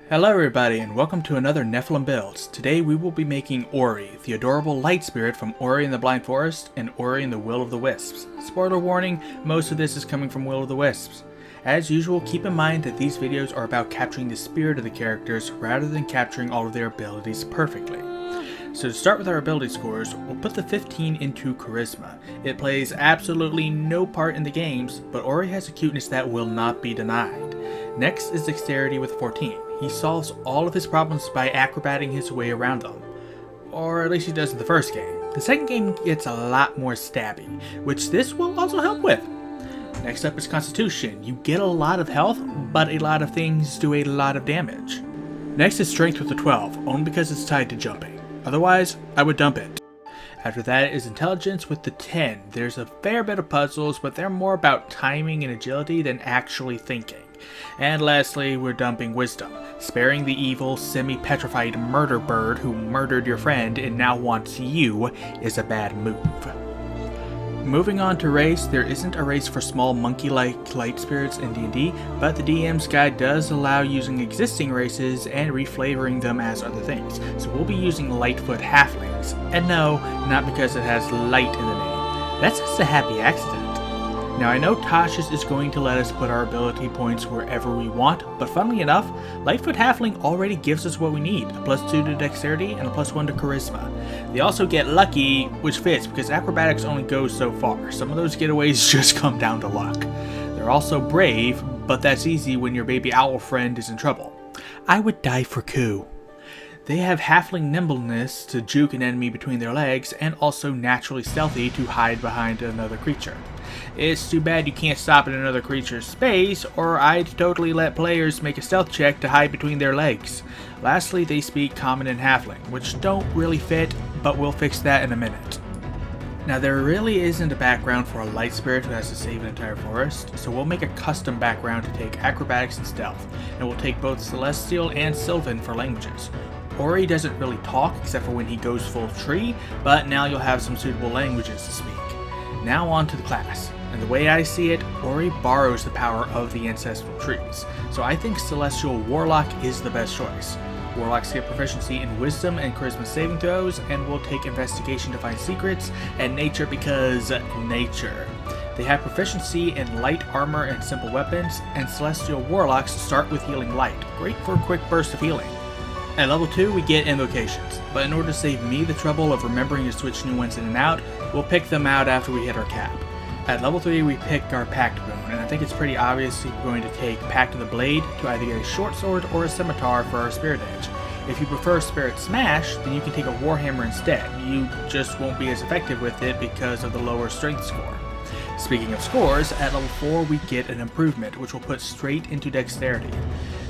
Hello everybody and welcome to another Nephilim build. Today we will be making Ori, the adorable light spirit from Ori and the Blind Forest and Ori and the Will of the Wisps. Spoiler warning, most of this is coming from Will of the Wisps. As usual, keep in mind that these videos are about capturing the spirit of the characters rather than capturing all of their abilities perfectly. So to start with our ability scores, we'll put the 15 into Charisma. It plays absolutely no part in the games, but Ori has a cuteness that will not be denied. Next is Dexterity with 14. He solves all of his problems by acrobating his way around them. Or at least he does in the first game. The second game gets a lot more stabby, which this will also help with. Next up is Constitution. You get a lot of health, but a lot of things do a lot of damage. Next is Strength with a 12, only because it's tied to jumping. Otherwise, I would dump it. After that is Intelligence with the 10. There's a fair bit of puzzles, but they're more about timing and agility than actually thinking. And lastly, we're dumping Wisdom. Sparing the evil, semi-petrified murder bird who murdered your friend and now wants you is a bad move. Moving on to race, there isn't a race for small monkey-like light spirits in D&D, but the DM's guide does allow using existing races and reflavoring them as other things. So we'll be using Lightfoot Halflings. And no, not because it has light in the name. That's just a happy accident. Now I know Tasha's is going to let us put our ability points wherever we want, but funnily enough, Lightfoot Halfling already gives us what we need, a +2 to Dexterity and a +1 to Charisma. They also get Lucky, which fits because Acrobatics only goes so far. Some of those getaways just come down to luck. They're also Brave, but that's easy when your baby owl friend is in trouble. I would die for Ku. They have Halfling Nimbleness to juke an enemy between their legs, and also Naturally Stealthy to hide behind another creature. It's too bad you can't stop in another creature's space, or I'd totally let players make a stealth check to hide between their legs. Lastly, they speak Common and Halfling, which don't really fit, but we'll fix that in a minute. Now there really isn't a background for a light spirit who has to save an entire forest, so we'll make a custom background to take Acrobatics and Stealth, and we'll take both Celestial and Sylvan for languages. Ori doesn't really talk except for when he goes full tree, but now you'll have some suitable languages to speak. Now on to the class. And the way I see it, Ori borrows the power of the ancestral trees, so I think Celestial Warlock is the best choice. Warlocks get proficiency in Wisdom and Charisma saving throws, and will take Investigation to find secrets, and Nature because nature. They have proficiency in light armor and simple weapons, and Celestial Warlocks start with Healing Light, great for a quick burst of healing. At level 2 we get Invocations, but in order to save me the trouble of remembering to switch new ones in and out, we'll pick them out after we hit our cap. At level 3 we pick our Pact Boon, and I think it's pretty obvious we're going to take Pact of the Blade to either get a short sword or a scimitar for our Spirit Edge. If you prefer Spirit Smash, then you can take a Warhammer instead. You just won't be as effective with it because of the lower strength score. Speaking of scores, at level 4 we get an improvement, which will put straight into Dexterity.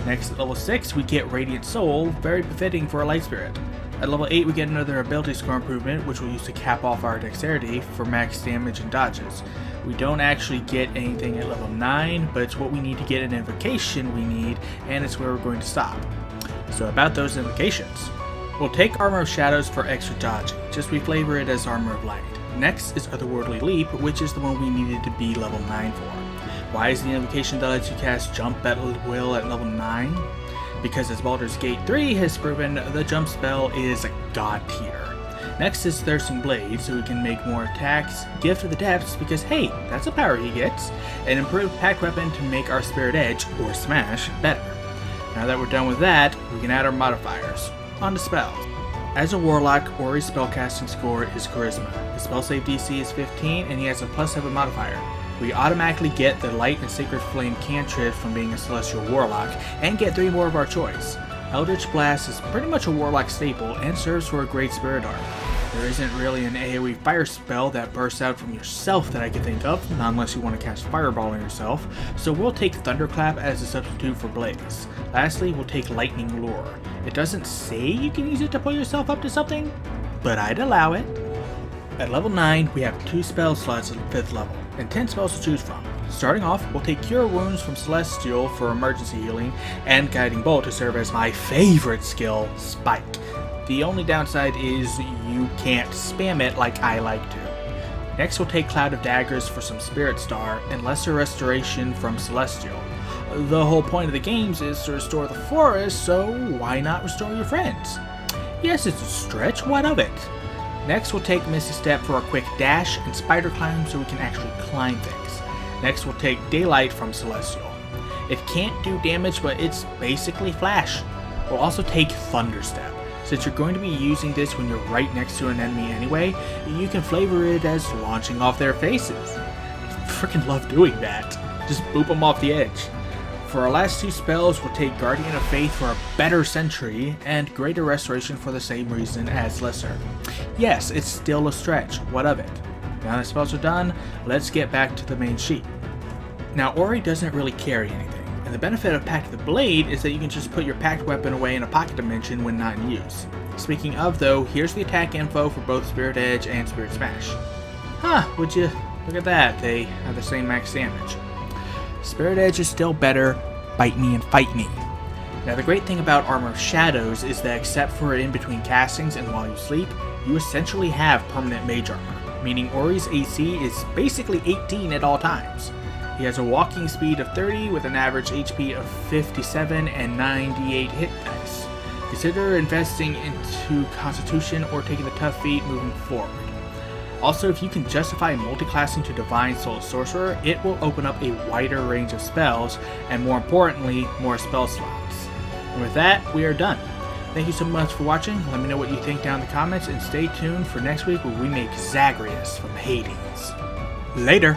Next, at level 6 we get Radiant Soul, very befitting for a light spirit. At level 8 we get another ability score improvement, which we'll use to cap off our Dexterity for max damage and dodges. We don't actually get anything at level 9, but it's what we need to get an invocation we need, and it's where we're going to stop. So about those invocations. We'll take Armor of Shadows for extra dodging, just reflavor it as Armor of Light. Next is Otherworldly Leap, which is the one we needed to be level 9 for. Why is the invocation that lets you cast Jump at will at level 9? Because as Baldur's Gate 3 has proven, the jump spell is god tier. Next is Thirsting Blade, so we can make more attacks, Gift of the Depths, because hey, that's a power he gets, and Improved Pact Weapon to make our Spirit Edge, or Smash, better. Now that we're done with that, we can add our modifiers. On to spells. As a Warlock, Ori's spellcasting score is Charisma. His spell save DC is 15, and he has a +7 modifier. We automatically get the Light and Sacred Flame cantrip from being a Celestial Warlock, and get 3 more of our choice. Eldritch Blast is pretty much a Warlock staple, and serves for a great Spirit Arm. There isn't really an AoE fire spell that bursts out from yourself that I can think of, not unless you want to cast Fireball on yourself, so we'll take Thunderclap as a substitute for Blaze. Lastly, we'll take Lightning Lure. It doesn't say you can use it to pull yourself up to something, but I'd allow it. At level 9, we have 2 spell slots at 5th level, and 10 spells to choose from. Starting off, we'll take Cure Wounds from Celestial for emergency healing, and Guiding Bolt to serve as my favorite skill, Spike. The only downside is you can't spam it like I like to. Next we'll take Cloud of Daggers for some Spirit Star, and Lesser Restoration from Celestial. The whole point of the games is to restore the forest, so why not restore your friends? Yes, it's a stretch, what of it? Next, we'll take Misty Step for a quick dash and Spider Climb so we can actually climb things. Next, we'll take Daylight from Celestial. It can't do damage, but it's basically Flash. We'll also take Thunder Step. Since you're going to be using this when you're right next to an enemy anyway, you can flavor it as launching off their faces. I freaking love doing that. Just boop them off the edge. For our last two spells, we'll take Guardian of Faith for a better Sentry, and Greater Restoration for the same reason as Lesser. Yes, it's still a stretch, what of it? Now that spells are done, let's get back to the main sheet. Now Ori doesn't really carry anything, and the benefit of Pact the Blade is that you can just put your packed weapon away in a pocket dimension when not in use. Speaking of though, here's the attack info for both Spirit Edge and Spirit Smash. Huh, would you look at that, they have the same max damage. Spirit Edge is still better, bite me and fight me. Now the great thing about Armor of Shadows is that except for in between castings and while you sleep, you essentially have permanent mage armor, meaning Ori's AC is basically 18 at all times. He has a walking speed of 30 with an average HP of 57 and 98 hit dice. Consider investing into Constitution or taking the tough feat moving forward. Also, if you can justify multiclassing to Divine Soul Sorcerer, it will open up a wider range of spells, and more importantly, more spell slots. And with that, we are done. Thank you so much for watching. Let me know what you think down in the comments, and stay tuned for next week where we make Zagreus from Hades. Later!